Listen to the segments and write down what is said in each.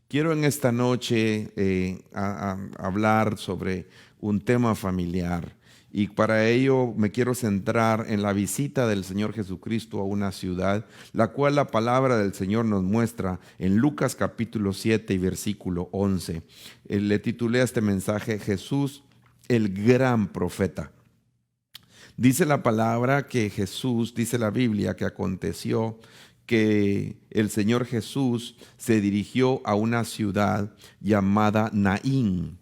Quiero en esta noche hablar sobre un tema familiar y para ello me quiero centrar en la visita del Señor Jesucristo a una ciudad, la cual la palabra del Señor nos muestra en Lucas capítulo 7 y versículo 11. Le titulé a este mensaje Jesús, el gran profeta. Dice la palabra que Jesús, dice la Biblia, que aconteció que el Señor Jesús se dirigió a una ciudad llamada Naín.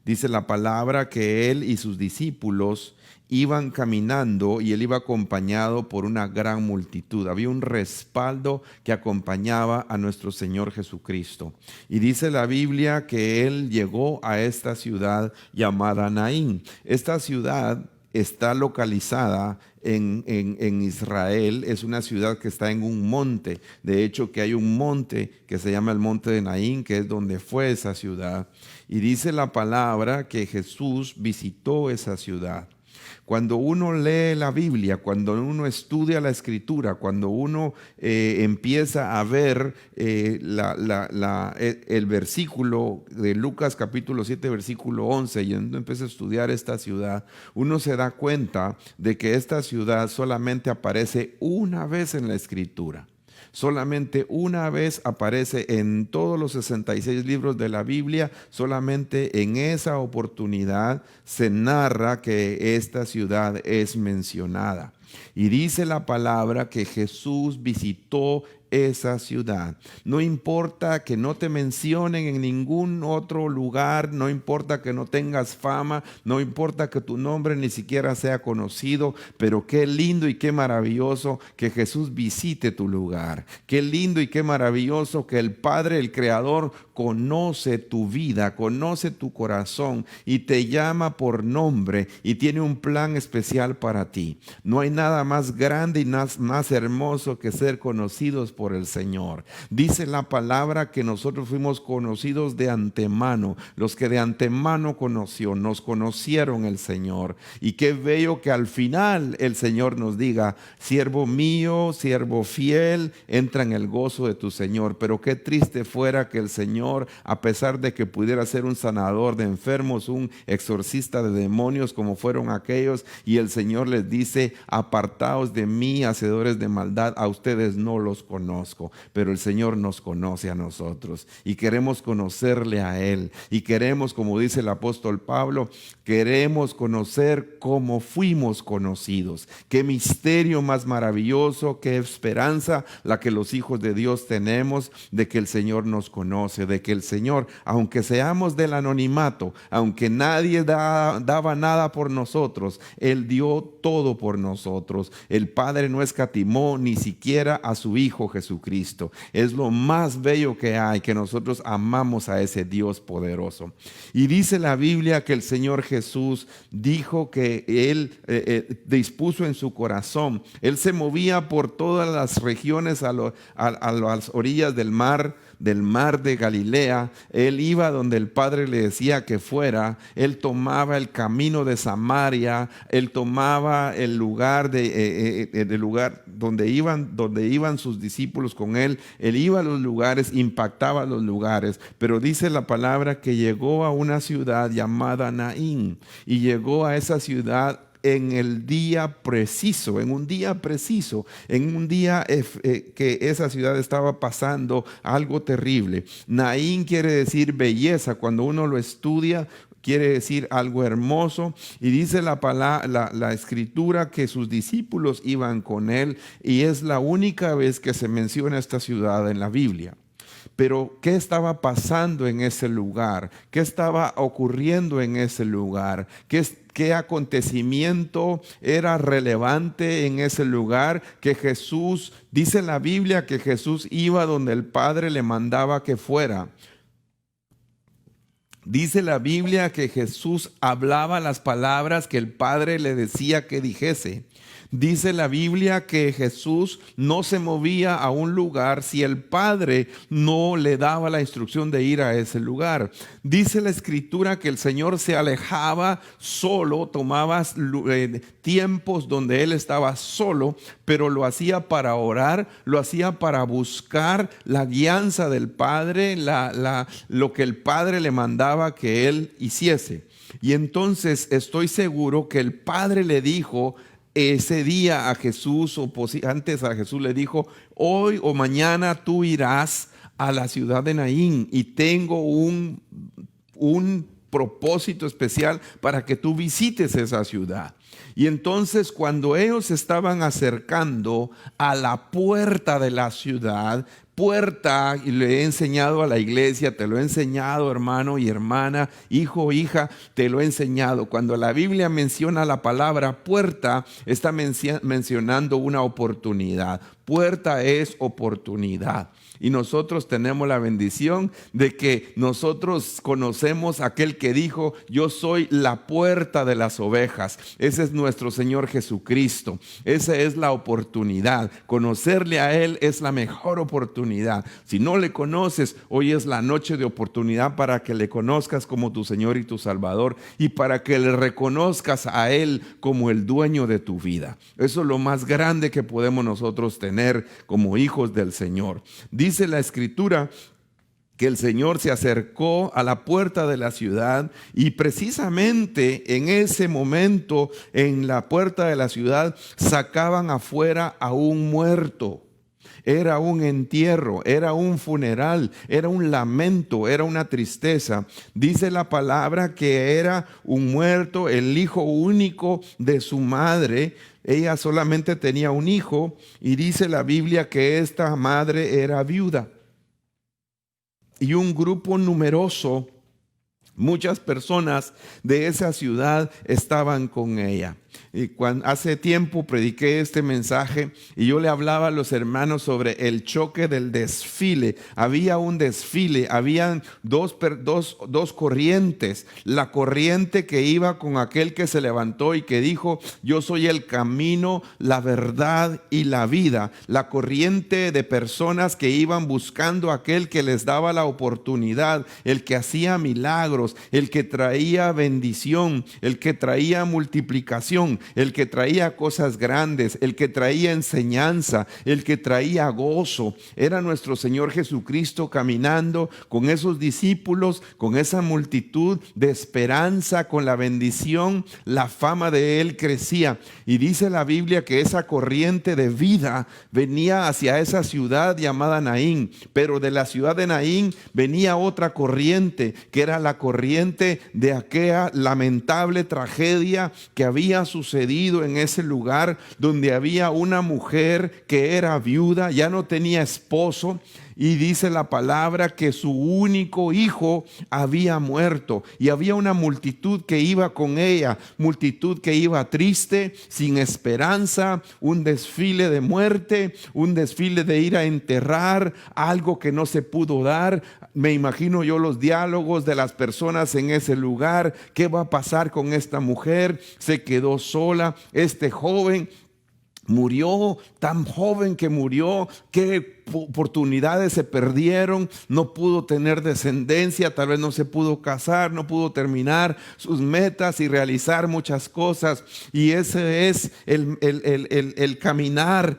Dice la palabra que él y sus discípulos iban caminando y él iba acompañado por una gran multitud. Había un respaldo que acompañaba a nuestro Señor Jesucristo. Y dice la Biblia que él llegó a esta ciudad llamada Naín. Esta ciudad está localizada en Israel, es una ciudad que está en un monte. De hecho, que hay un monte que se llama el monte de Naín, que es donde fue esa ciudad. Y dice la palabra que Jesús visitó esa ciudad. Cuando uno lee la Biblia, cuando uno estudia la Escritura, cuando uno empieza a ver el versículo de Lucas capítulo 7, versículo 11, y uno empieza a estudiar esta ciudad, uno se da cuenta de que esta ciudad solamente aparece una vez en la Escritura. Solamente una vez aparece en todos los 66 libros de la Biblia, solamente en esa oportunidad se narra que esta ciudad es mencionada. Y dice la palabra que Jesús visitó esa ciudad. No importa que no te mencionen en ningún otro lugar, no importa que no tengas fama, no importa que tu nombre ni siquiera sea conocido, pero qué lindo y qué maravilloso que Jesús visite tu lugar. Qué lindo y qué maravilloso que el Padre, el Creador, conoce tu vida, conoce tu corazón y te llama por nombre y tiene un plan especial para ti. No hay nada más grande y más hermoso que ser conocidos por el Señor. Dice la palabra que nosotros fuimos conocidos de antemano. Los que de antemano conoció, nos conocieron el Señor. Y qué bello que al final el Señor nos diga: siervo mío, siervo fiel, entra en el gozo de tu Señor. Pero qué triste fuera que el Señor, a pesar de que pudiera ser un sanador de enfermos, un exorcista de demonios como fueron aquellos, y el Señor les dice: apartaos de mí, hacedores de maldad, a ustedes no los conozco. Pero el Señor nos conoce a nosotros y queremos conocerle a Él. Y queremos, como dice el apóstol Pablo, queremos conocer cómo fuimos conocidos. Qué misterio más maravilloso, qué esperanza la que los hijos de Dios tenemos de que el Señor nos conoce, de que el Señor, aunque seamos del anonimato, aunque nadie daba nada por nosotros, Él dio todo por nosotros. El Padre no escatimó ni siquiera a su Hijo Jesucristo. Es lo más bello que hay, que nosotros amamos a ese Dios poderoso. Y dice la Biblia que el Señor Jesús dijo que Él dispuso en su corazón. Él se movía por todas las regiones a las orillas del mar de Galilea. Él iba donde el Padre le decía que fuera. Él tomaba el camino de Samaria. Él tomaba el lugar donde iban sus discípulos con él. Él iba a los lugares, impactaba los lugares. Pero dice la palabra que llegó a una ciudad llamada Naín, y llegó a esa ciudad en el día preciso, en un día que esa ciudad estaba pasando algo terrible. Naín quiere decir belleza. Cuando uno lo estudia, quiere decir algo hermoso. Y dice la escritura que sus discípulos iban con él, y es la única vez que se menciona esta ciudad en la Biblia. Pero ¿qué estaba pasando en ese lugar? ¿Qué estaba ocurriendo en ese lugar? ¿Qué acontecimiento era relevante en ese lugar? Que Jesús, dice la Biblia que Jesús iba donde el Padre le mandaba que fuera. Dice la Biblia que Jesús hablaba las palabras que el Padre le decía que dijese. Dice la Biblia que Jesús no se movía a un lugar si el Padre no le daba la instrucción de ir a ese lugar. Dice la Escritura que el Señor se alejaba solo, tomaba tiempos donde Él estaba solo, pero lo hacía para orar, lo hacía para buscar la guianza del Padre, lo que el Padre le mandaba que Él hiciese. Y entonces estoy seguro que el Padre le dijo ese día a Jesús, o antes a Jesús le dijo: hoy o mañana tú irás a la ciudad de Naín y tengo un propósito especial para que tú visites esa ciudad. Y entonces cuando ellos estaban acercando a la puerta de la ciudad, puerta, y le he enseñado a la iglesia, te lo he enseñado, hermano y hermana, hijo, hija, te lo he enseñado. Cuando la Biblia menciona la palabra puerta, está mencionando una oportunidad. Puerta es oportunidad. Y nosotros tenemos la bendición de que nosotros conocemos a aquel que dijo: yo soy la puerta de las ovejas. Ese es nuestro Señor Jesucristo. Esa es la oportunidad. Conocerle a Él es la mejor oportunidad. Si no le conoces, hoy es la noche de oportunidad para que le conozcas como tu Señor y tu Salvador, y para que le reconozcas a Él como el dueño de tu vida. Eso es lo más grande que podemos nosotros tener como hijos del Señor. Dice la Escritura que el Señor se acercó a la puerta de la ciudad, y precisamente en ese momento, en la puerta de la ciudad, sacaban afuera a un muerto. Era un entierro, era un funeral, era un lamento, era una tristeza. Dice la palabra que era un muerto, el hijo único de su madre. Ella solamente tenía un hijo, y dice la Biblia que esta madre era viuda. Y un grupo numeroso, muchas personas de esa ciudad estaban con ella. Y hace tiempo prediqué este mensaje y yo le hablaba a los hermanos sobre el choque del desfile. Había un desfile, habían dos corrientes. La corriente que iba con aquel que se levantó y que dijo: yo soy el camino, la verdad y la vida. La corriente de personas que iban buscando a aquel que les daba la oportunidad, el que hacía milagros, el que traía bendición, el que traía multiplicación, el que traía cosas grandes, el que traía enseñanza, el que traía gozo. Era nuestro Señor Jesucristo caminando con esos discípulos, con esa multitud de esperanza, con la bendición. La fama de Él crecía, y dice la Biblia que esa corriente de vida venía hacia esa ciudad llamada Naín, pero de la ciudad de Naín venía otra corriente, que era la corriente de aquella lamentable tragedia que había sucedido en ese lugar, donde había una mujer que era viuda, ya no tenía esposo, y dice la palabra que su único hijo había muerto, y había una multitud que iba con ella, multitud que iba triste, sin esperanza, un desfile de muerte, un desfile de ir a enterrar algo que no se pudo dar. Me imagino yo los diálogos de las personas en ese lugar. ¿Qué va a pasar con esta mujer? Se quedó sola. Este joven murió, tan joven que murió. ¿Qué oportunidades se perdieron? No pudo tener descendencia, tal vez no se pudo casar, no pudo terminar sus metas y realizar muchas cosas. Y ese es el caminar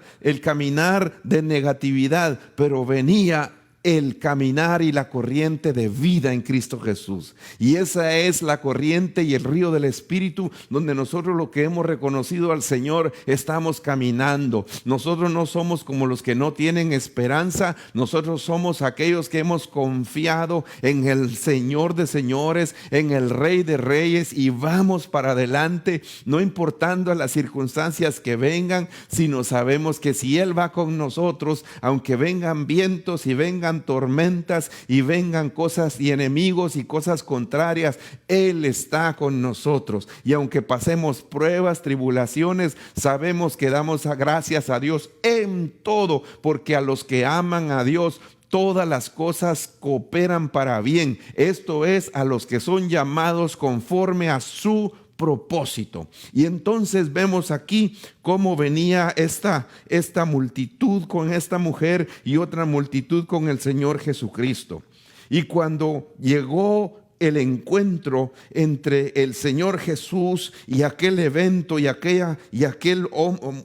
de negatividad. Pero venía el caminar y la corriente de vida en Cristo Jesús. Y esa es la corriente y el río del Espíritu, donde nosotros, lo que hemos reconocido al Señor, estamos caminando. Nosotros no somos como los que no tienen esperanza. Nosotros somos aquellos que hemos confiado en el Señor de señores, en el Rey de reyes, y vamos para adelante, no importando las circunstancias que vengan, sino sabemos que si Él va con nosotros, aunque vengan vientos y vengan tormentas y vengan cosas y enemigos y cosas contrarias, Él está con nosotros. Y aunque pasemos pruebas, tribulaciones, sabemos que damos gracias a Dios en todo, porque a los que aman a Dios, todas las cosas cooperan para bien. Esto es, a los que son llamados conforme a su propósito. Y entonces vemos aquí cómo venía esta multitud con esta mujer y otra multitud con el Señor Jesucristo. Y cuando llegó el encuentro entre el Señor Jesús y aquel evento y aquel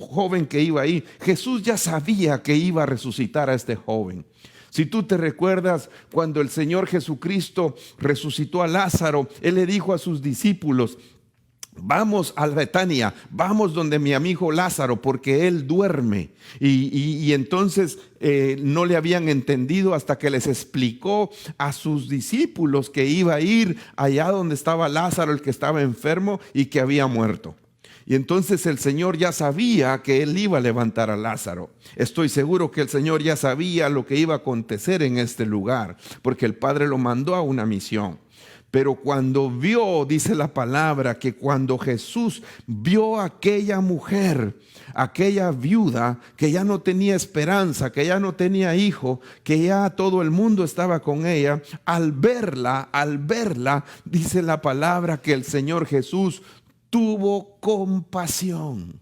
joven que iba ahí, Jesús ya sabía que iba a resucitar a este joven. Si tú te recuerdas, cuando el Señor Jesucristo resucitó a Lázaro, Él le dijo a sus discípulos: vamos a Betania, vamos donde mi amigo Lázaro, porque él duerme. Y entonces no le habían entendido hasta que les explicó a sus discípulos que iba a ir allá donde estaba Lázaro, el que estaba enfermo y que había muerto. Y entonces el Señor ya sabía que Él iba a levantar a Lázaro. Estoy seguro que el Señor ya sabía lo que iba a acontecer en este lugar, porque el Padre lo mandó a una misión. Pero cuando vio, dice la palabra, que cuando Jesús vio a aquella mujer, aquella viuda que ya no tenía esperanza, que ya no tenía hijo, que ya todo el mundo estaba con ella, al verla, dice la palabra que el Señor Jesús tuvo compasión.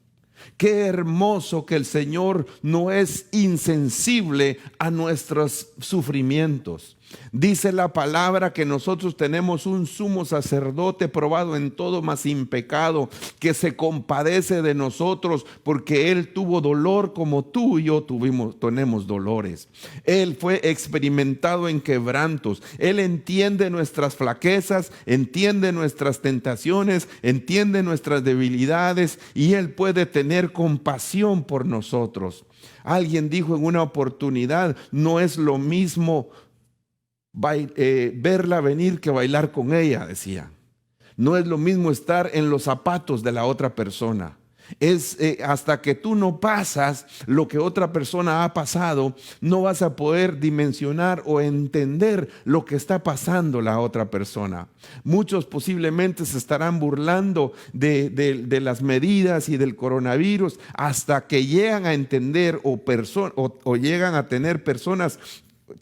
Qué hermoso que el Señor no es insensible a nuestros sufrimientos. Dice la palabra que nosotros tenemos un sumo sacerdote probado en todo, mas sin pecado, que se compadece de nosotros porque Él tuvo dolor como tú y yo tenemos dolores. Él fue experimentado en quebrantos. Él entiende nuestras flaquezas, entiende nuestras tentaciones, entiende nuestras debilidades y Él puede tener compasión por nosotros. Alguien dijo en una oportunidad: no es lo mismo verla venir que bailar con ella, decía. No es lo mismo estar en los zapatos de la otra persona. Es hasta que tú no pasas lo que otra persona ha pasado, no vas a poder dimensionar o entender lo que está pasando la otra persona. Muchos posiblemente se estarán burlando de las medidas y del coronavirus hasta que llegan a entender o llegan a tener personas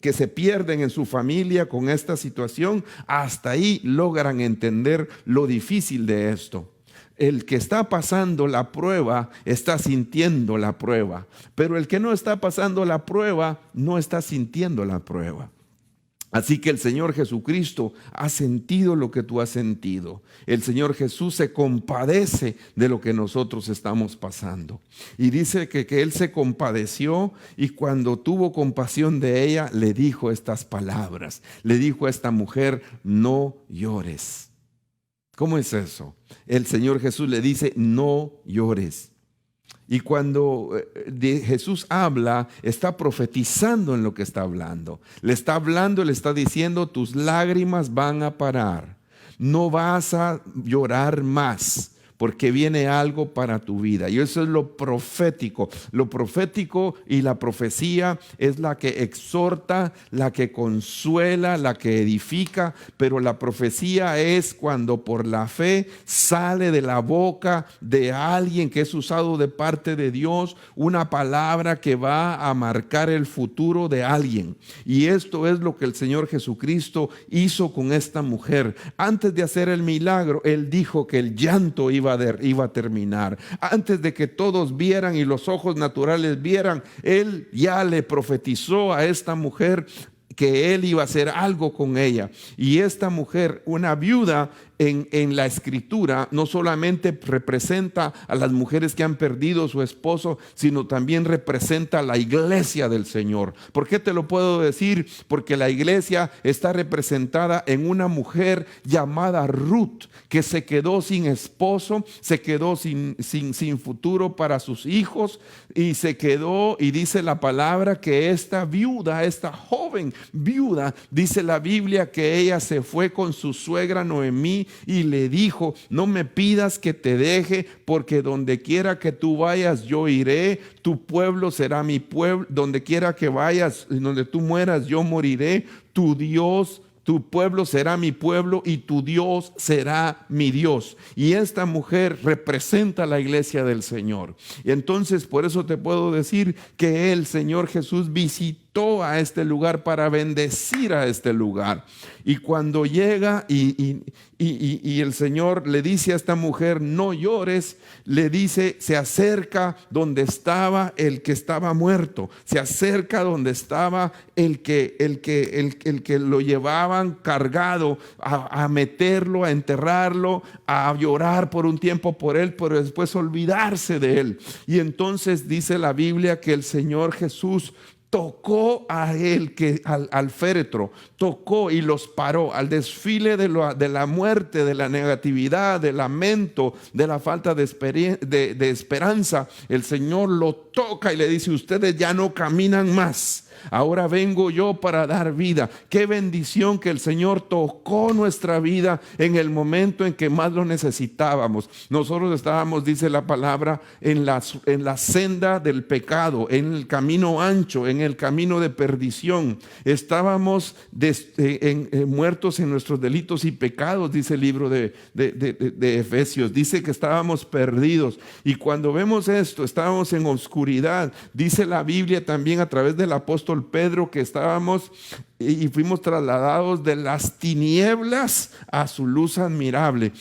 que se pierden en su familia con esta situación. Hasta ahí logran entender lo difícil de esto. El que está pasando la prueba está sintiendo la prueba, pero el que no está pasando la prueba no está sintiendo la prueba. Así que el Señor Jesucristo ha sentido lo que tú has sentido. El Señor Jesús se compadece de lo que nosotros estamos pasando. Y dice que Él se compadeció y cuando tuvo compasión de ella, le dijo estas palabras. Le dijo a esta mujer: no llores. ¿Cómo es eso? El Señor Jesús le dice: no llores. Y cuando Jesús habla, está profetizando en lo que está hablando. Le está hablando, le está diciendo: tus lágrimas van a parar. No vas a llorar más, porque viene algo para tu vida. Y eso es lo profético. Lo profético y la profecía es la que exhorta, la que consuela, la que edifica. Pero la profecía es cuando por la fe sale de la boca de alguien que es usado de parte de Dios una palabra que va a marcar el futuro de alguien. Y esto es lo que el Señor Jesucristo hizo con esta mujer. Antes de hacer el milagro, Él dijo que el llanto iba a terminar. Antes de que todos vieran y los ojos naturales vieran, Él ya le profetizó a esta mujer que Él iba a hacer algo con ella. Y esta mujer, una viuda, en la escritura no solamente representa a las mujeres que han perdido a su esposo, sino también representa a la iglesia del Señor. ¿Por qué te lo puedo decir? Porque la iglesia está representada en una mujer llamada Ruth, que se quedó sin esposo, se quedó sin futuro para sus hijos y se quedó, y dice la palabra que esta viuda, esta joven viuda, dice la Biblia que ella se fue con su suegra Noemí y le dijo: no me pidas que te deje, porque donde quiera que tú vayas yo iré, tu pueblo será mi pueblo, donde quiera que vayas, donde tú mueras yo moriré, tu Dios, tu pueblo será mi pueblo y tu Dios será mi Dios. Y esta mujer representa la iglesia del Señor. Y entonces por eso te puedo decir que el Señor Jesús visitó visitó a este lugar para bendecir a este lugar. Y cuando llega y el Señor le dice a esta mujer, no llores, le dice, se acerca donde estaba el que estaba muerto, se acerca donde estaba el que lo llevaban cargado a meterlo, a enterrarlo, a llorar por un tiempo por él, pero después olvidarse de él. Y entonces dice la Biblia que el Señor Jesús tocó a él, al féretro, tocó y los paró al desfile de la muerte, de la negatividad, del lamento, de la falta de esperanza. El Señor lo toca y le dice, ustedes ya no caminan más. Ahora vengo yo para dar vida. Qué bendición que el Señor tocó nuestra vida en el momento en que más lo necesitábamos. Nosotros estábamos, dice la palabra, en la senda del pecado, en el camino ancho, en el camino de perdición. Estábamos muertos en nuestros delitos y pecados, dice el libro de Efesios. Dice que estábamos perdidos. Y cuando vemos esto, estábamos en oscuridad. Dice la Biblia también a través del apóstol Pedro que estábamos y fuimos trasladados de las tinieblas a su luz admirable.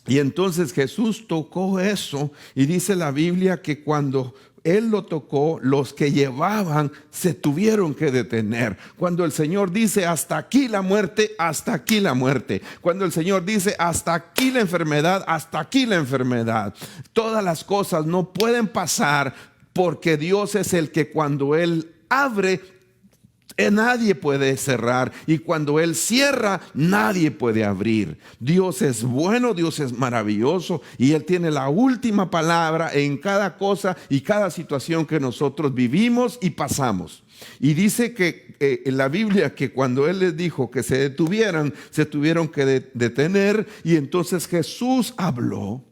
Y entonces Jesús tocó eso y dice la Biblia que cuando Él lo tocó, los que llevaban se tuvieron que detener. Cuando el Señor dice hasta aquí la muerte, hasta aquí la muerte. Cuando el Señor dice hasta aquí la enfermedad, hasta aquí la enfermedad. Todas las cosas no pueden pasar porque Dios es el que cuando Él abre, nadie puede cerrar, y cuando Él cierra, nadie puede abrir. Dios es bueno, Dios es maravilloso, y Él tiene la última palabra en cada cosa y cada situación que nosotros vivimos y pasamos. Y dice que en la Biblia que cuando Él les dijo que se detuvieran, se tuvieron que detener, y entonces Jesús habló.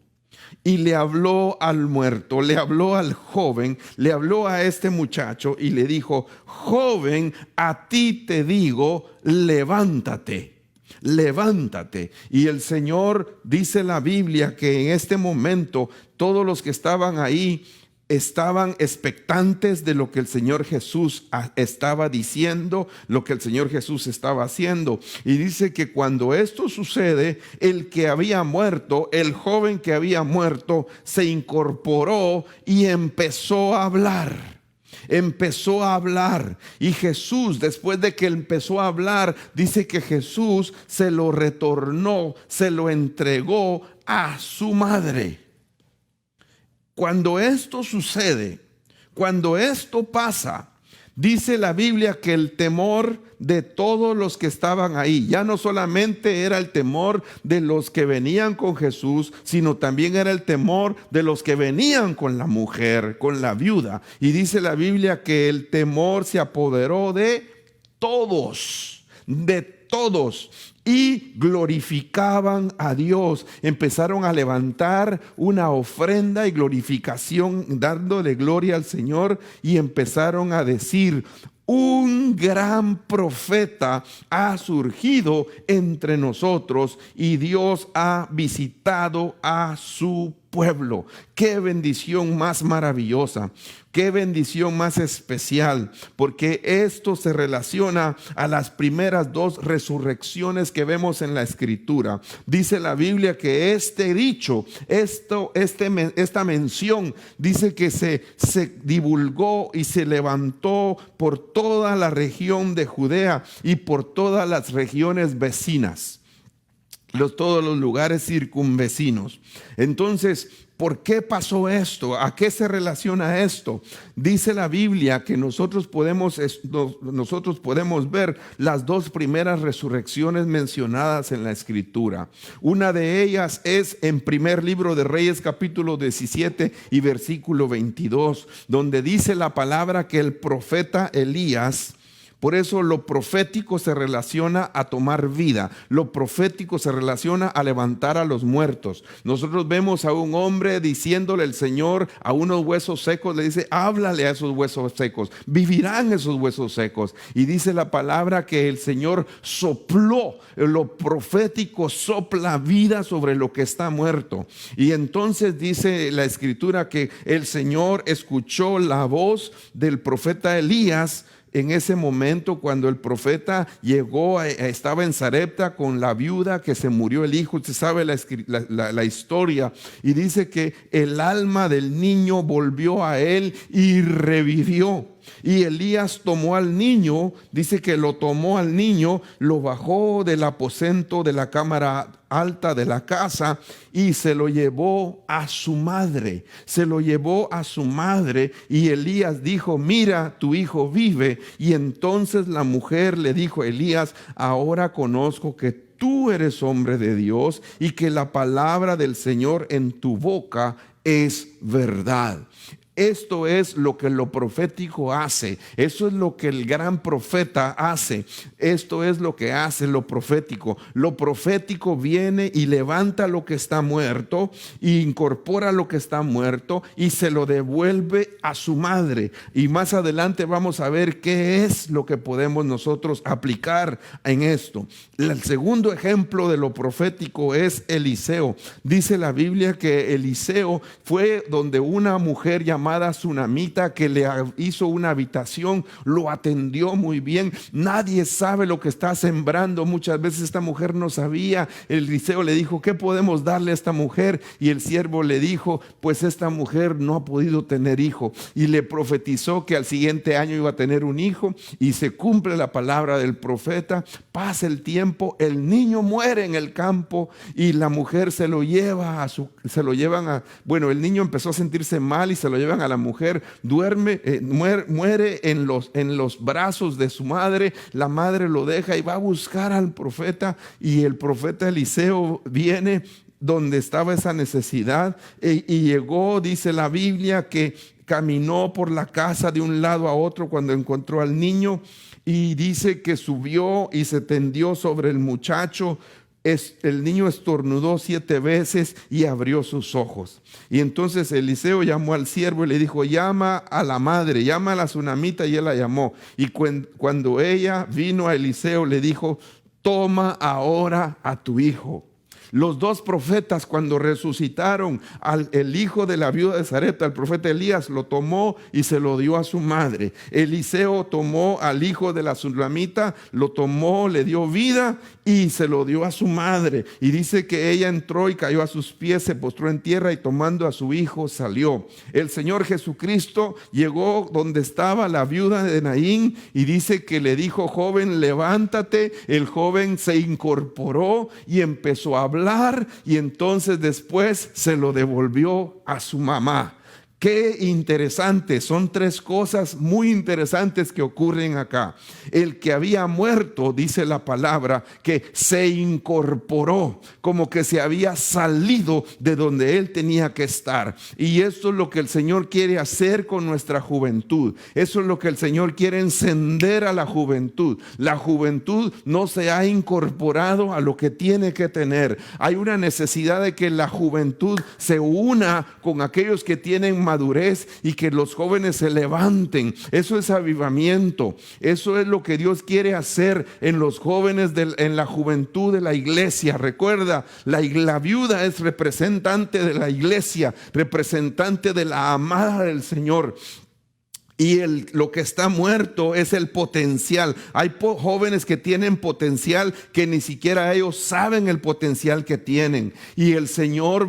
Y le habló al muerto, le habló al joven, le habló a este muchacho y le dijo, joven, a ti te digo, levántate, levántate. Y el Señor, dice la Biblia, que en este momento todos los que estaban ahí estaban expectantes de lo que el Señor Jesús estaba diciendo, lo que el Señor Jesús estaba haciendo. Y dice que cuando esto sucede, el que había muerto, el joven que había muerto, se incorporó y empezó a hablar. Empezó a hablar. Y Jesús, después de que empezó a hablar, dice que Jesús se lo retornó, se lo entregó a su madre. Cuando esto sucede, cuando esto pasa, dice la Biblia que el temor de todos los que estaban ahí, ya no solamente era el temor de los que venían con Jesús, sino también era el temor de los que venían con la mujer, con la viuda. Y dice la Biblia que el temor se apoderó de todos, y glorificaban a Dios. Empezaron a levantar una ofrenda y glorificación, dándole gloria al Señor, y empezaron a decir: un gran profeta ha surgido entre nosotros y Dios ha visitado a su pueblo. Qué bendición más maravillosa, qué bendición más especial, porque esto se relaciona a las primeras dos resurrecciones que vemos en la Escritura. Dice la Biblia que este dicho, esta mención, dice que se divulgó y se levantó por toda la región de Judea y por todas las regiones vecinas. Todos los lugares circunvecinos. Entonces, ¿por qué pasó esto? ¿A qué se relaciona esto? Dice la Biblia que nosotros podemos ver las dos primeras resurrecciones mencionadas en la Escritura. Una de ellas es en primer libro de Reyes, capítulo 17 y versículo 22, donde dice la palabra que el profeta Elías. Por eso lo profético se relaciona a tomar vida. Lo profético se relaciona a levantar a los muertos. Nosotros vemos a un hombre diciéndole el Señor a unos huesos secos, le dice: háblale a esos huesos secos, vivirán esos huesos secos. Y dice la palabra que el Señor sopló, lo profético sopla vida sobre lo que está muerto. Y entonces dice la Escritura que el Señor escuchó la voz del profeta Elías en ese momento cuando el profeta llegó, estaba en Sarepta con la viuda que se murió el hijo. Usted sabe la historia, y dice que el alma del niño volvió a él y revivió. Y Elías tomó al niño, dice que lo tomó al niño, lo bajó del aposento de la cámara alta de la casa y se lo llevó a su madre. Se lo llevó a su madre, y Elías dijo: mira, tu hijo vive. Y entonces la mujer le dijo a Elías: ahora conozco que tú eres hombre de Dios y que la palabra del Señor en tu boca es verdad. Esto es lo que lo profético hace. Eso es lo que el gran profeta hace. Esto es lo que hace lo profético. Lo profético viene y levanta lo que está muerto, e incorpora lo que está muerto y se lo devuelve a su madre. Y más adelante vamos a ver qué es lo que podemos nosotros aplicar en esto. El segundo ejemplo de lo profético es Eliseo. Dice la Biblia que Eliseo fue donde una mujer llamada Sunamita, que le hizo una habitación, lo atendió muy bien. Nadie sabe lo que está sembrando. Muchas veces esta mujer no sabía. Eliseo le dijo: ¿qué podemos darle a esta mujer? Y el siervo le dijo: pues esta mujer no ha podido tener hijo. Y le profetizó que al siguiente año iba a tener un hijo, y se cumple la palabra del profeta. Pasa el tiempo, el niño muere en el campo y la mujer se lo lleva bueno, el niño empezó a sentirse mal y se lo llevan a la mujer. Muere en los brazos de su madre. La madre lo deja y va a buscar al profeta, y el profeta Eliseo viene donde estaba esa necesidad, y llegó, dice la Biblia, que caminó por la casa de un lado a otro cuando encontró al niño, y dice que subió y se tendió sobre el muchacho. El niño estornudó 7 veces y abrió sus ojos. Y entonces Eliseo llamó al siervo y le dijo: llama a la madre, llama a la Sunamita. Y él la llamó. Y cuando ella vino a Eliseo, le dijo: toma ahora a tu hijo. Los dos profetas, cuando resucitaron el hijo de la viuda de Sarepta, el profeta Elías lo tomó y se lo dio a su madre. Eliseo tomó al hijo de la Sunamita, lo tomó, le dio vida y se lo dio a su madre. Y dice que ella entró y cayó a sus pies, se postró en tierra y tomando a su hijo salió. El Señor Jesucristo llegó donde estaba la viuda de Naín y dice que le dijo: joven, levántate. El joven se incorporó y empezó a hablar, y entonces después se lo devolvió a su mamá. Qué interesante, son 3 cosas muy interesantes que ocurren acá. El que había muerto, dice la palabra, que se incorporó, como que se había salido de donde él tenía que estar. Y esto es lo que el Señor quiere hacer con nuestra juventud. Eso es lo que el Señor quiere encender a la juventud. La juventud no se ha incorporado a lo que tiene que tener. Hay una necesidad de que la juventud se una con aquellos que tienen madurez y que los jóvenes se levanten. Eso es avivamiento. Eso es lo que Dios quiere hacer en los jóvenes, en la juventud de la iglesia. Recuerda, la viuda es representante de la iglesia, representante de la amada del Señor. Y lo que está muerto es el potencial. Hay jóvenes que tienen potencial que ni siquiera ellos saben el potencial que tienen. Y el Señor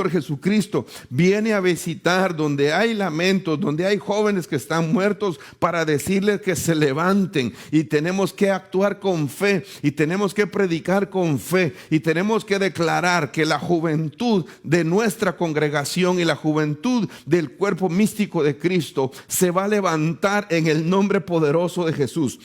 Jesucristo viene a visitar donde hay lamentos, donde hay jóvenes que están muertos, para decirles que se levanten. Y tenemos que actuar con fe, y tenemos que predicar con fe, y tenemos que declarar que la juventud de nuestra congregación y la juventud del cuerpo místico de Cristo se va a levantar en el nombre poderoso de Jesús.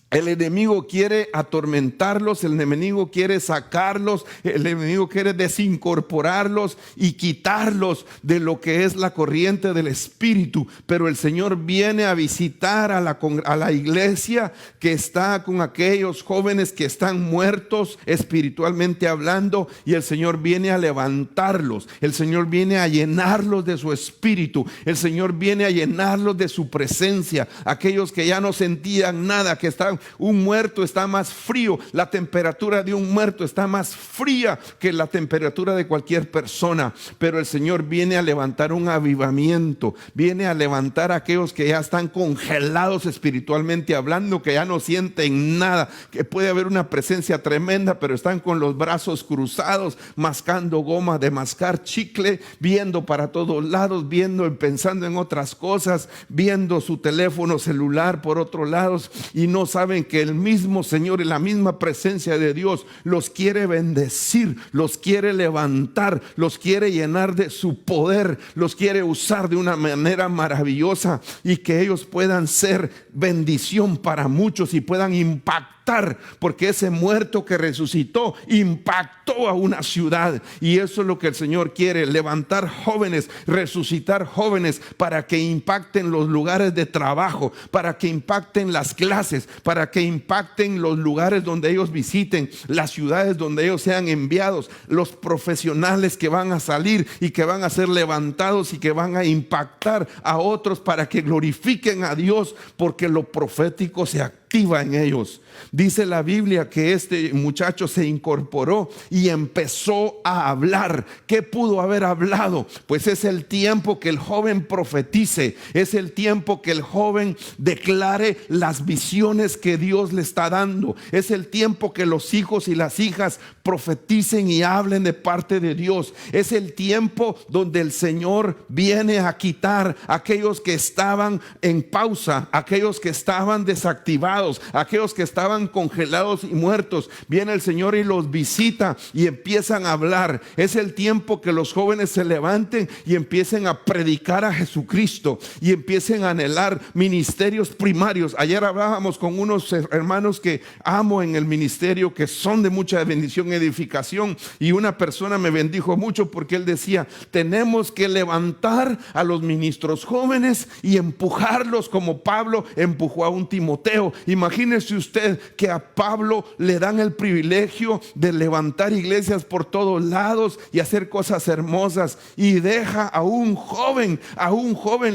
El enemigo quiere atormentarlos, el enemigo quiere sacarlos, el enemigo quiere desincorporarlos y quitarlos de lo que es la corriente del Espíritu. Pero el Señor viene a visitar a la iglesia que está con aquellos jóvenes que están muertos espiritualmente hablando, y el Señor viene a levantarlos. El Señor viene a llenarlos de su Espíritu. El Señor viene a llenarlos de su presencia. Aquellos que ya no sentían nada, que estaban un muerto está más frío, la temperatura de un muerto está más fría que la temperatura de cualquier persona. Pero el Señor viene a levantar un avivamiento, viene a levantar a aquellos que ya están congelados espiritualmente hablando, que ya no sienten nada, que puede haber una presencia tremenda, pero están con los brazos cruzados, mascando goma de mascar chicle, viendo para todos lados, viendo y pensando en otras cosas, viendo su teléfono celular por otros lados, y no saben que el mismo Señor y la misma presencia de Dios los quiere bendecir, los quiere levantar, los quiere llenar de su poder, los quiere usar de una manera maravillosa, y que ellos puedan ser bendición para muchos y puedan impactar, porque ese muerto que resucitó impactó a una ciudad. Y eso es lo que el Señor quiere: levantar jóvenes, resucitar jóvenes, para que impacten los lugares de trabajo, para que impacten las clases, para que impacten los lugares donde ellos visiten, las ciudades donde ellos sean enviados, los profesionales que van a salir y que van a ser levantados y que van a impactar a otros para que glorifiquen a Dios, porque lo profético se activa en ellos. Dice la Biblia que este muchacho se incorporó y empezó a hablar. ¿Qué pudo haber hablado? Pues es el tiempo que el joven profetice, es el tiempo que el joven declare las visiones que Dios le está dando, es el tiempo que los hijos y las hijas profeticen y hablen de parte de Dios, es el tiempo donde el Señor viene a quitar a aquellos que estaban en pausa, aquellos que estaban desactivados, aquellos que estaban congelados y muertos. Viene el Señor y los visita y empiezan a hablar. Es el tiempo que los jóvenes se levanten y empiecen a predicar a Jesucristo y empiecen a anhelar ministerios primarios. Ayer hablábamos con unos hermanos que amo en el ministerio, que son de mucha bendición y edificación, y una persona me bendijo mucho porque él decía: tenemos que levantar a los ministros jóvenes y empujarlos como Pablo empujó a un Timoteo. Imagínese usted que a Pablo le dan el privilegio de levantar iglesias por todos lados y hacer cosas hermosas, y deja a un joven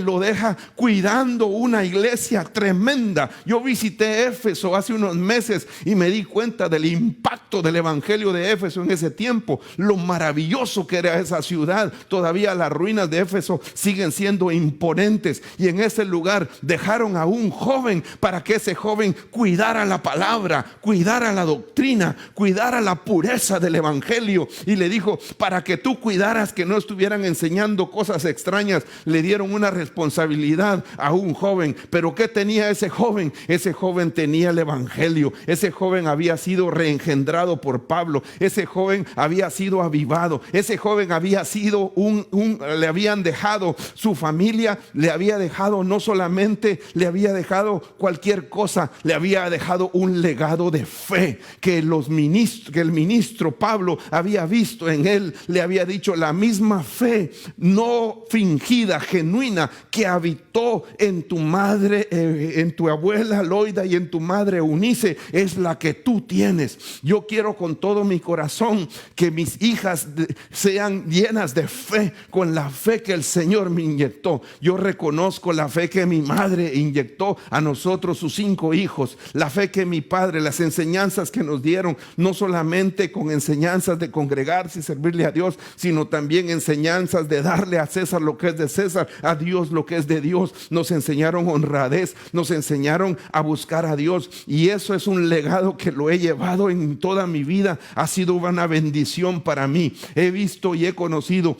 lo deja cuidando una iglesia tremenda. Yo visité Éfeso hace unos meses y me di cuenta del impacto del evangelio de Éfeso en ese tiempo, lo maravilloso que era esa ciudad. Todavía las ruinas de Éfeso siguen siendo imponentes, y en ese lugar dejaron a un joven para que ese joven cuidara la palabra, cuidara la doctrina, cuidara la pureza del evangelio, y le dijo: para que tú cuidaras que no estuvieran enseñando cosas extrañas. Le dieron una responsabilidad a un joven. Pero ¿qué tenía ese joven? Ese joven tenía el evangelio. Ese joven había sido reengendrado por Pablo. Ese joven había sido avivado. Ese joven había sido le habían dejado su familia, le había dejado, no solamente le había dejado cualquier cosa, le había dejado un legado de fe que el ministro Pablo había visto en él. Le había dicho: la misma fe no fingida, genuina, que habitó en tu madre, en tu abuela Loida y en tu madre Eunice, es la que tú tienes. Yo quiero con todo mi corazón que mis hijas sean llenas de fe, con la fe que el Señor me inyectó. Yo reconozco la fe que mi madre inyectó a nosotros, sus 5 hijos, la fe que mi padre, las enseñanzas que nos dieron, no solamente con enseñanzas de congregarse y servirle a Dios, sino también enseñanzas de darle a César lo que es de César, a Dios lo que es de Dios. Nos enseñaron honradez, nos enseñaron a buscar a Dios, y eso es un legado que lo he llevado en toda mi vida. Ha sido una bendición para mí. He visto y he conocido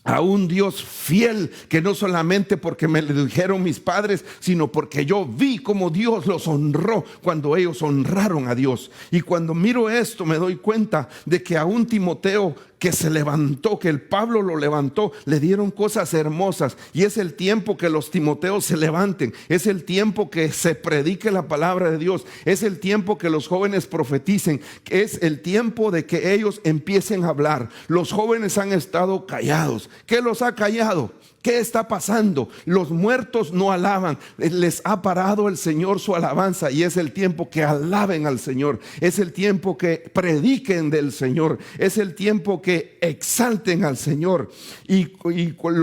a un Dios fiel, que no solamente porque me lo dijeron mis padres, sino porque yo vi cómo Dios los honró cuando ellos honraron a Dios. Y cuando miro esto me doy cuenta de que a un Timoteo que se levantó, que el Pablo lo levantó, le dieron cosas hermosas. Y es el tiempo que los Timoteos se levanten, es el tiempo que se predique la palabra de Dios, es el tiempo que los jóvenes profeticen, es el tiempo de que ellos empiecen a hablar. Los jóvenes han estado callados, ¿Qué los ha callado? ¿Qué está pasando? Los muertos no alaban. Les ha parado el Señor su alabanza, y es el tiempo que alaben al Señor. Es el tiempo que prediquen del Señor. Es el tiempo que exalten al Señor. Y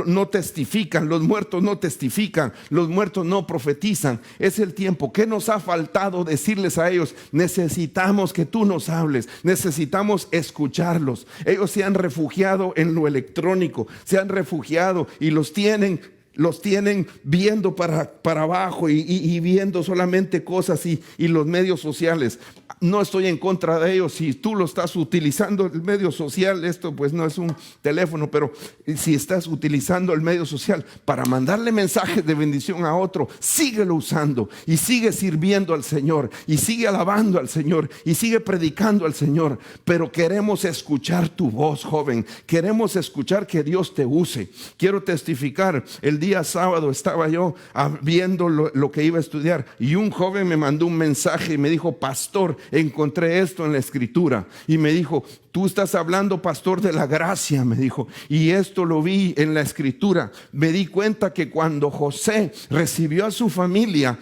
no testifican. Los muertos no testifican. Los muertos no profetizan. Es el tiempo. ¿Qué nos ha faltado decirles a ellos? Necesitamos que tú nos hables. Necesitamos escucharlos. Ellos se han refugiado en lo electrónico. Se han refugiado y los tienen viendo para abajo y viendo solamente cosas y los medios sociales. No estoy en contra de ellos. Si tú lo estás utilizando, el medio social, esto pues no es un teléfono, pero si estás utilizando el medio social para mandarle mensajes de bendición a otro, síguelo usando y sigue sirviendo al Señor y sigue alabando al Señor y sigue predicando al Señor. Pero queremos escuchar tu voz, joven. Queremos escuchar que Dios te use. Quiero testificar. El día sábado estaba yo viendo lo que iba a estudiar, y un joven me mandó un mensaje y me dijo: pastor, encontré esto en la escritura. Y me dijo: tú estás hablando, pastor, de la gracia, me dijo, y esto lo vi en la escritura. Me di cuenta que cuando José recibió a su familia,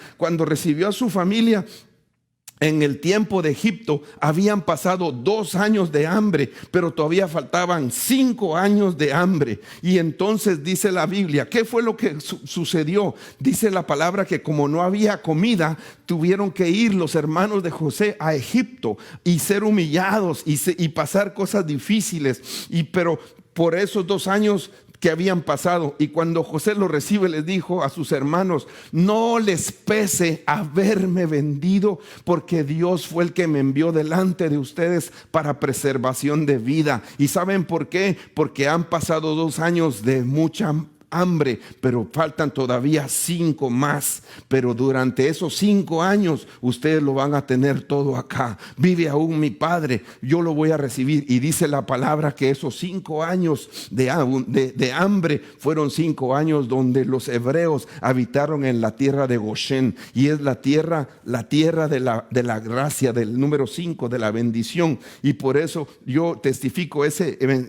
en el tiempo de Egipto, habían pasado 2 años de hambre, pero todavía faltaban 5 años de hambre. Y entonces dice la Biblia, ¿qué fue lo que sucedió? Dice la palabra que como no había comida, tuvieron que ir los hermanos de José a Egipto y ser humillados y pasar cosas difíciles. Pero por esos 2 años que habían pasado, y cuando José lo recibe, les dijo a sus hermanos: no les pese haberme vendido, porque Dios fue el que me envió delante de ustedes para preservación de vida. ¿Y saben por qué? Porque han pasado 2 años de mucha hambre, pero faltan todavía 5 más. Pero durante esos 5 años ustedes lo van a tener todo acá. Vive aún mi Padre, yo lo voy a recibir. Y dice la palabra que esos 5 años de hambre fueron 5 años donde los hebreos habitaron en la tierra de Goshen, y es la tierra de la gracia, del número 5, de la bendición. Y por eso yo testifico,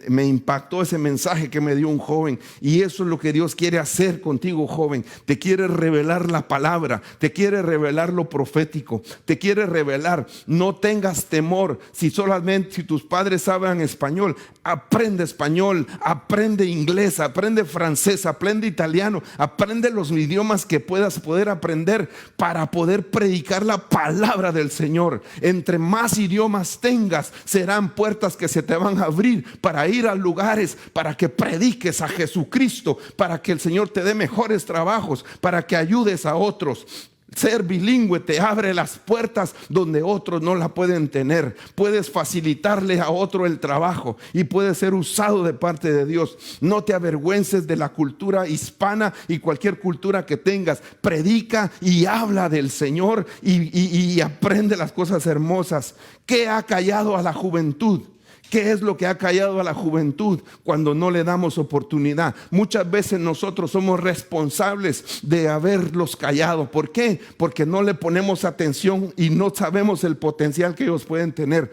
me impactó ese mensaje que me dio un joven, y eso es lo que Dios quiere hacer contigo, joven. Te quiere revelar la palabra, te quiere revelar lo profético, te quiere revelar. No tengas temor. Si tus padres hablan español, aprende español, aprende inglés, aprende francés, aprende italiano, aprende los idiomas que puedas poder aprender para poder predicar la palabra del Señor. Entre más idiomas tengas, serán puertas que se te van a abrir para ir a lugares, para que prediques a Jesucristo, para que el Señor te dé mejores trabajos, para que ayudes a otros. Ser bilingüe te abre las puertas donde otros no la pueden tener. Puedes facilitarle a otro el trabajo y puedes ser usado de parte de Dios. No te avergüences de la cultura hispana y cualquier cultura que tengas. Predica y habla del Señor y aprende las cosas hermosas. ¿Qué ha callado a la juventud? ¿Qué es lo que ha callado a la juventud cuando no le damos oportunidad? Muchas veces nosotros somos responsables de haberlos callado. ¿Por qué? Porque no le ponemos atención y no sabemos el potencial que ellos pueden tener.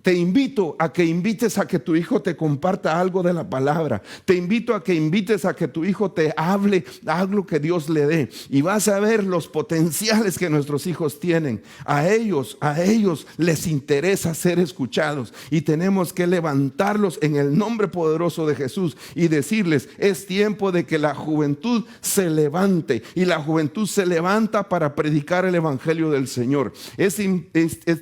Te invito a que invites a que tu hijo te comparta algo de la palabra. Te invito a que invites a que tu hijo te hable algo que Dios le dé. Y vas a ver los potenciales que nuestros hijos tienen. A ellos les interesa ser escuchados. Y tenemos que levantarlos en el nombre poderoso de Jesús y decirles: es tiempo de que la juventud se levante. Y la juventud se levanta para predicar el evangelio del Señor. Es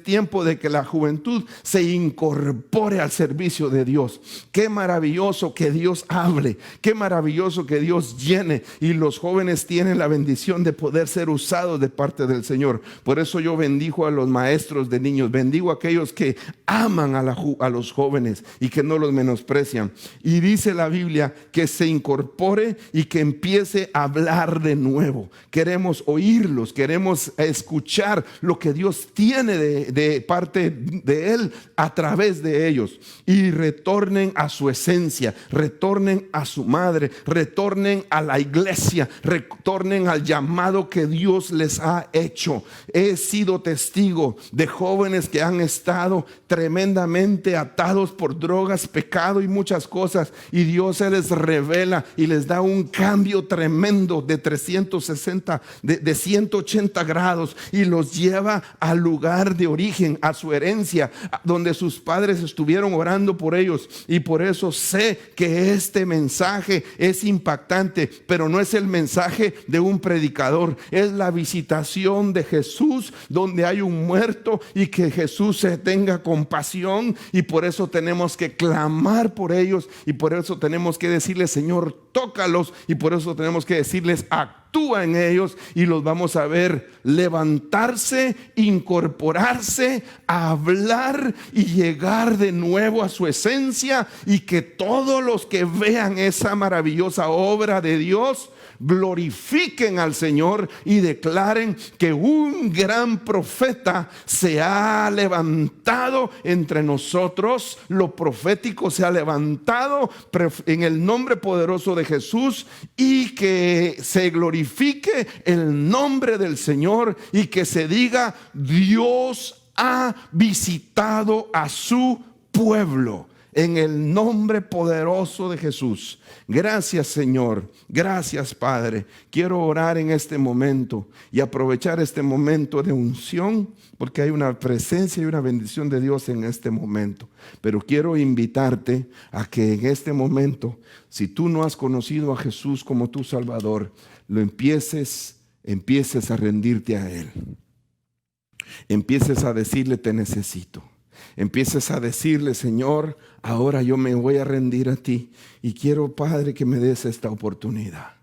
tiempo de que la juventud se incorpore al servicio de Dios. Qué maravilloso que Dios hable, qué maravilloso que Dios llene, y los jóvenes tienen la bendición de poder ser usados de parte del Señor. Por eso yo bendigo a los maestros de niños, bendigo a aquellos que aman a los jóvenes y que no los menosprecian. Y dice la Biblia que se incorpore y que empiece a hablar de nuevo. Queremos oírlos, queremos escuchar lo que Dios tiene de parte de Él a través de ellos y retornen a su esencia, retornen a su madre, retornen a la iglesia, retornen al llamado que Dios les ha hecho. He sido testigo de jóvenes que han estado tremendamente atados por drogas, pecado y muchas cosas, y Dios se les revela y les da un cambio tremendo de 360, de 180 grados, y los lleva al lugar de origen, a su herencia, donde sus padres estuvieron orando por ellos. Y por eso sé que este mensaje es impactante, pero no es el mensaje de un predicador, es la visitación de Jesús donde hay un muerto, y que Jesús se tenga compasión, y por eso tenemos que clamar por ellos, y por eso tenemos que decirle: Señor, tócalos, y por eso tenemos que decirles: actúa en ellos, y los vamos a ver levantarse, incorporarse, hablar y llegar de nuevo a su esencia, y que todos los que vean esa maravillosa obra de Dios glorifiquen al Señor y declaren que un gran profeta se ha levantado entre nosotros. Lo profético se ha levantado en el nombre poderoso de Jesús, y que se glorifique el nombre del Señor, y que se diga: Dios ha visitado a su pueblo. En el nombre poderoso de Jesús. Gracias, Señor. Gracias, Padre. Quiero orar en este momento y aprovechar este momento de unción, porque hay una presencia y una bendición de Dios en este momento. Pero quiero invitarte a que en este momento, si tú no has conocido a Jesús como tu Salvador, lo empieces a rendirte a Él. Empieces a decirle: te necesito. Empieces a decirle: Señor, ahora yo me voy a rendir a ti, y quiero, Padre, que me des esta oportunidad,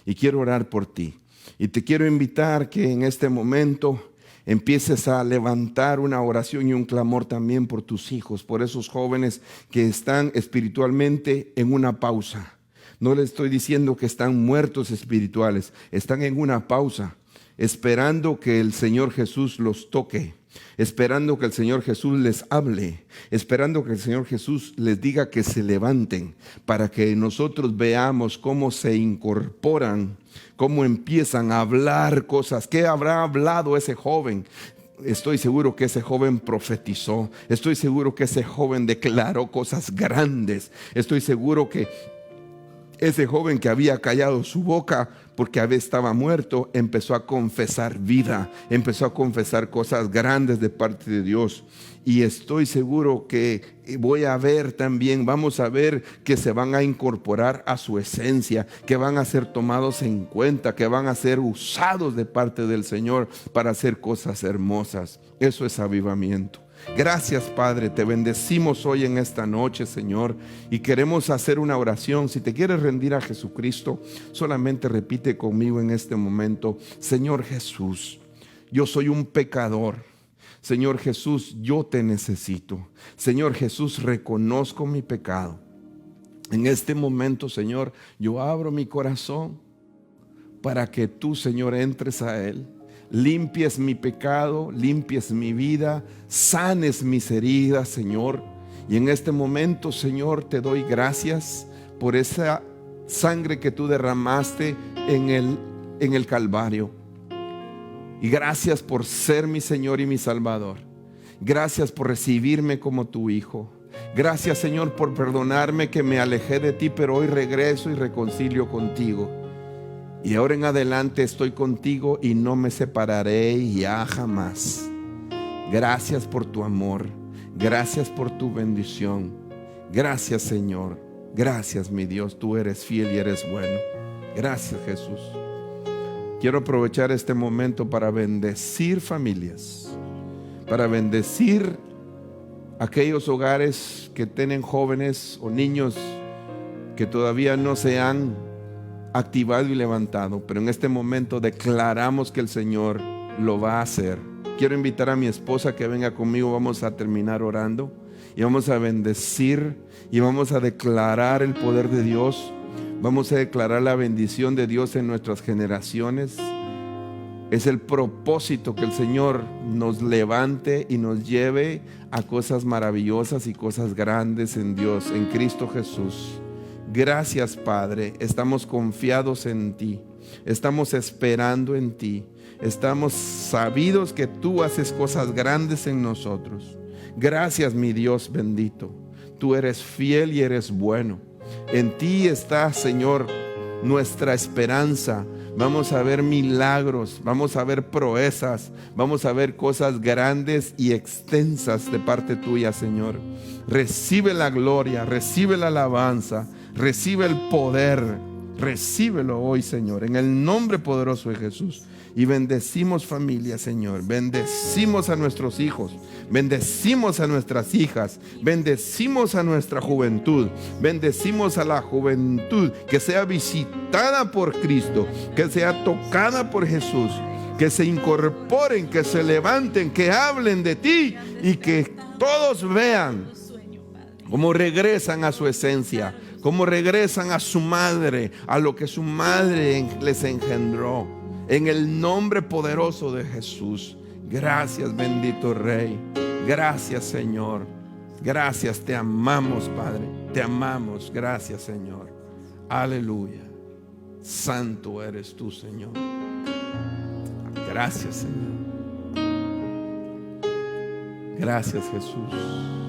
y quiero orar por ti. Y te quiero invitar que en este momento empieces a levantar una oración y un clamor también por tus hijos, por esos jóvenes que están espiritualmente en una pausa. No les estoy diciendo que están muertos espirituales, están en una pausa, esperando que el Señor Jesús los toque, esperando que el Señor Jesús les hable, esperando que el Señor Jesús les diga que se levanten, para que nosotros veamos cómo se incorporan, cómo empiezan a hablar cosas. ¿Qué habrá hablado ese joven? Estoy seguro que ese joven profetizó. Estoy seguro que ese joven declaró cosas grandes. Estoy seguro que ese joven que había callado su boca porque estaba muerto, empezó a confesar vida, empezó a confesar cosas grandes de parte de Dios. Y estoy seguro que vamos a ver que se van a incorporar a su esencia, que van a ser tomados en cuenta, que van a ser usados de parte del Señor para hacer cosas hermosas. Eso es avivamiento. Gracias, Padre, te bendecimos hoy en esta noche, Señor, y queremos hacer una oración. Si te quieres rendir a Jesucristo, solamente repite conmigo en este momento: Señor Jesús, yo soy un pecador. Señor Jesús, yo te necesito. Señor Jesús, reconozco mi pecado. En este momento, Señor, yo abro mi corazón para que tú, Señor, entres a él. Limpies mi pecado, limpies mi vida, sanes mis heridas, Señor. Y en este momento, Señor, te doy gracias por esa sangre que tú derramaste en el Calvario. Y gracias por ser mi Señor y mi Salvador. Gracias por recibirme como tu Hijo. Gracias, Señor, por perdonarme que me alejé de ti, pero hoy regreso y reconcilio contigo. Y ahora en adelante estoy contigo y no me separaré ya jamás. Gracias por tu amor. Gracias por tu bendición. Gracias, Señor. Gracias, mi Dios. Tú eres fiel y eres bueno. Gracias, Jesús. Quiero aprovechar este momento para bendecir familias, para bendecir aquellos hogares que tienen jóvenes o niños que todavía no se han activado y levantado, pero en este momento declaramos que el Señor lo va a hacer. Quiero invitar a mi esposa que venga conmigo. Vamos a terminar orando y vamos a bendecir y vamos a declarar el poder de Dios. Vamos a declarar la bendición de Dios en nuestras generaciones. Es el propósito que el Señor nos levante y nos lleve a cosas maravillosas y cosas grandes en Dios, en Cristo Jesús. Gracias, Padre. Estamos confiados en ti. Estamos esperando en ti. Estamos sabidos que tú haces cosas grandes en nosotros. Gracias, mi Dios bendito. Tú eres fiel y eres bueno. En ti está, Señor, nuestra esperanza. Vamos a ver milagros, vamos a ver proezas, vamos a ver cosas grandes y extensas de parte tuya, Señor. Recibe la gloria, recibe la alabanza, recibe el poder, recíbelo hoy, Señor, en el nombre poderoso de Jesús. Y bendecimos familia, Señor. Bendecimos a nuestros hijos. Bendecimos a nuestras hijas. Bendecimos a nuestra juventud. Bendecimos a la juventud que sea visitada por Cristo, que sea tocada por Jesús, que se incorporen, que se levanten, que hablen de ti y que todos vean cómo regresan a su esencia, cómo regresan a su madre, a lo que su madre les engendró. En el nombre poderoso de Jesús. Gracias, bendito Rey. Gracias, Señor. Gracias, te amamos, Padre. Te amamos. Gracias, Señor. Aleluya. Santo eres tú, Señor. Gracias, Señor. Gracias, Jesús.